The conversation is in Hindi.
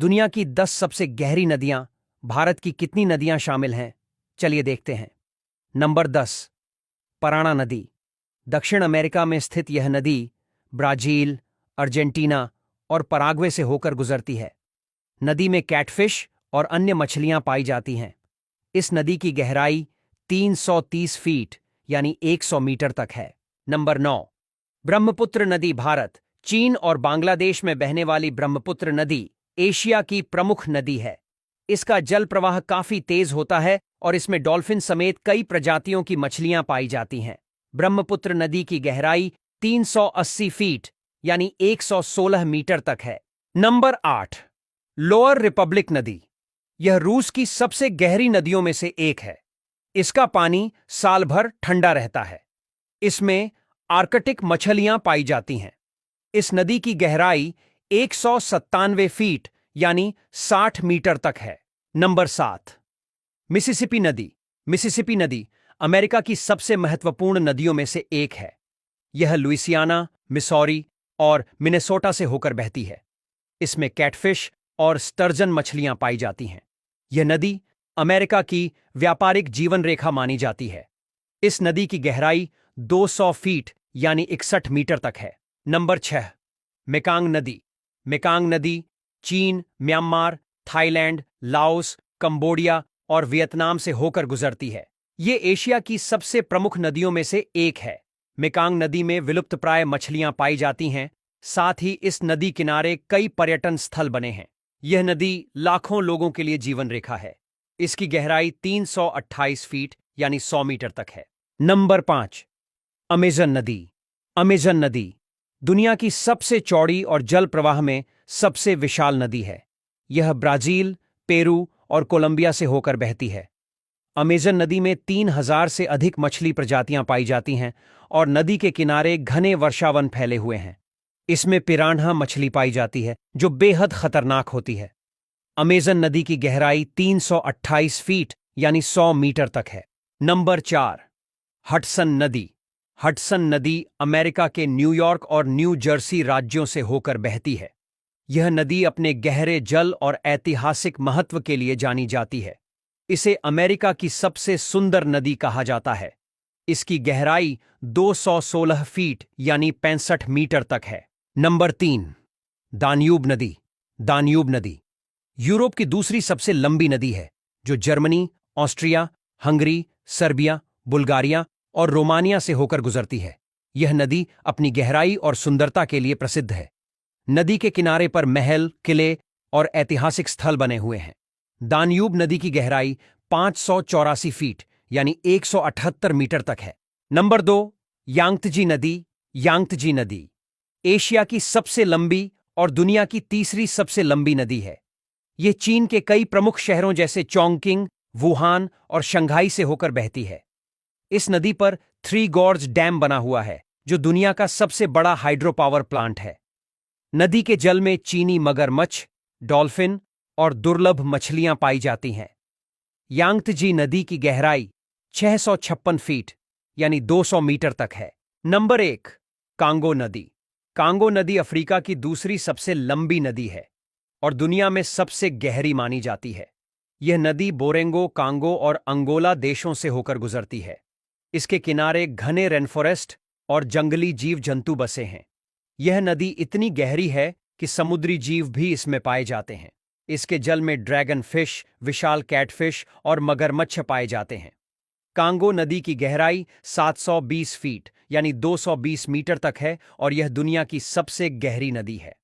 दुनिया की 10 सबसे गहरी नदियां। भारत की कितनी नदियां शामिल हैं? चलिए देखते हैं। नंबर 10, पराना नदी। दक्षिण अमेरिका में स्थित यह नदी ब्राजील, अर्जेंटीना और पराग्वे से होकर गुजरती है। नदी में कैटफिश और अन्य मछलियां पाई जाती हैं। इस नदी की गहराई 330 फीट यानी 100 मीटर तक है। नंबर 9, ब्रह्मपुत्र नदी। भारत, चीन और बांग्लादेश में बहने वाली ब्रह्मपुत्र नदी एशिया की प्रमुख नदी है। इसका जल प्रवाह काफी तेज होता है और इसमें डॉल्फिन समेत कई प्रजातियों की मछलियां पाई जाती हैं। ब्रह्मपुत्र नदी की गहराई 380 फीट यानी 116 मीटर तक है। नंबर 8, लोअर रिपब्लिक नदी। यह रूस की सबसे गहरी नदियों में से एक है। इसका पानी साल भर ठंडा रहता है। इसमें आर्कटिक मछलियां पाई जाती हैं। इस नदी की गहराई 197 फीट यानी 60 मीटर तक है। नंबर 7, मिसिसिपी नदी। मिसिसिपी नदी अमेरिका की सबसे महत्वपूर्ण नदियों में से एक है। यह लुइसियाना, मिसौरी और मिनेसोटा से होकर बहती है। इसमें कैटफिश और स्टर्जन मछलियां पाई जाती हैं। यह नदी अमेरिका की व्यापारिक जीवन रेखा मानी जाती है। इस नदी की गहराई 200 फीट यानी 61 मीटर तक है। नंबर 6, मेकांग नदी। मेकांग नदी चीन, म्यांमार, थाईलैंड, लाओस, कंबोडिया और वियतनाम से होकर गुजरती है। ये एशिया की सबसे प्रमुख नदियों में से एक है। मेकांग नदी में विलुप्तप्राय मछलियां पाई जाती हैं। साथ ही इस नदी किनारे कई पर्यटन स्थल बने हैं। यह नदी लाखों लोगों के लिए जीवन रेखा है। इसकी गहराई 328 फीट यानी 100 मीटर तक है। नंबर 5, अमेजन नदी। अमेजन नदी दुनिया की सबसे चौड़ी और जल प्रवाह में सबसे विशाल नदी है। यह ब्राजील, पेरू और कोलंबिया से होकर बहती है। अमेजन नदी में 3000 से अधिक मछली प्रजातियां पाई जाती हैं और नदी के किनारे घने वर्षावन फैले हुए हैं। इसमें पिरान्हा मछली पाई जाती है जो बेहद खतरनाक होती है। अमेजन नदी की गहराई 328 फीट यानी 100 मीटर तक है। नंबर 4, हडसन नदी। हडसन नदी अमेरिका के न्यूयॉर्क और न्यू जर्सी राज्यों से होकर बहती है। यह नदी अपने गहरे जल और ऐतिहासिक महत्व के लिए जानी जाती है। इसे अमेरिका की सबसे सुंदर नदी कहा जाता है। इसकी गहराई 216 फीट यानी 65 मीटर तक है। नंबर 3, दान्यूब नदी। दान्यूब नदी यूरोप की दूसरी सबसे लंबी नदी है जो Germany, Austria, Hungary, Serbia, Bulgaria और रोमानिया से होकर गुजरती है। यह नदी अपनी गहराई और सुंदरता के लिए प्रसिद्ध है। नदी के किनारे पर महल, किले और ऐतिहासिक स्थल बने हुए हैं। दान्यूब नदी की गहराई 584 फीट यानी 178 मीटर तक है। नंबर 2, यांगत्जी नदी। यांगत्जी नदी एशिया की सबसे लंबी और दुनिया की तीसरी सबसे लंबी नदी है। यह चीन के कई प्रमुख शहरों जैसे चोंगकिंग, वुहान और शंघाई से होकर बहती है। इस नदी पर थ्री गॉर्ज डैम बना हुआ है जो दुनिया का सबसे बड़ा हाइड्रो पावर प्लांट है। नदी के जल में चीनी मगरमच्छ, डॉल्फिन और दुर्लभ मछलियां पाई जाती हैं। यांगत्जी नदी की गहराई 656 फीट यानी 200 मीटर तक है। नंबर 1, कांगो नदी। कांगो नदी अफ्रीका की दूसरी सबसे लंबी नदी है और दुनिया में सबसे गहरी मानी जाती है। यह नदी बोरेंगो, कांगो और अंगोला देशों से होकर गुजरती है। इसके किनारे घने रेनफॉरेस्ट और जंगली जीव जंतु बसे हैं। यह नदी इतनी गहरी है कि समुद्री जीव भी इसमें पाए जाते हैं। इसके जल में ड्रैगन फिश, विशाल कैटफिश और मगरमच्छ पाए जाते हैं। कांगो नदी की गहराई 720 फीट यानी 220 मीटर तक है और यह दुनिया की सबसे गहरी नदी है।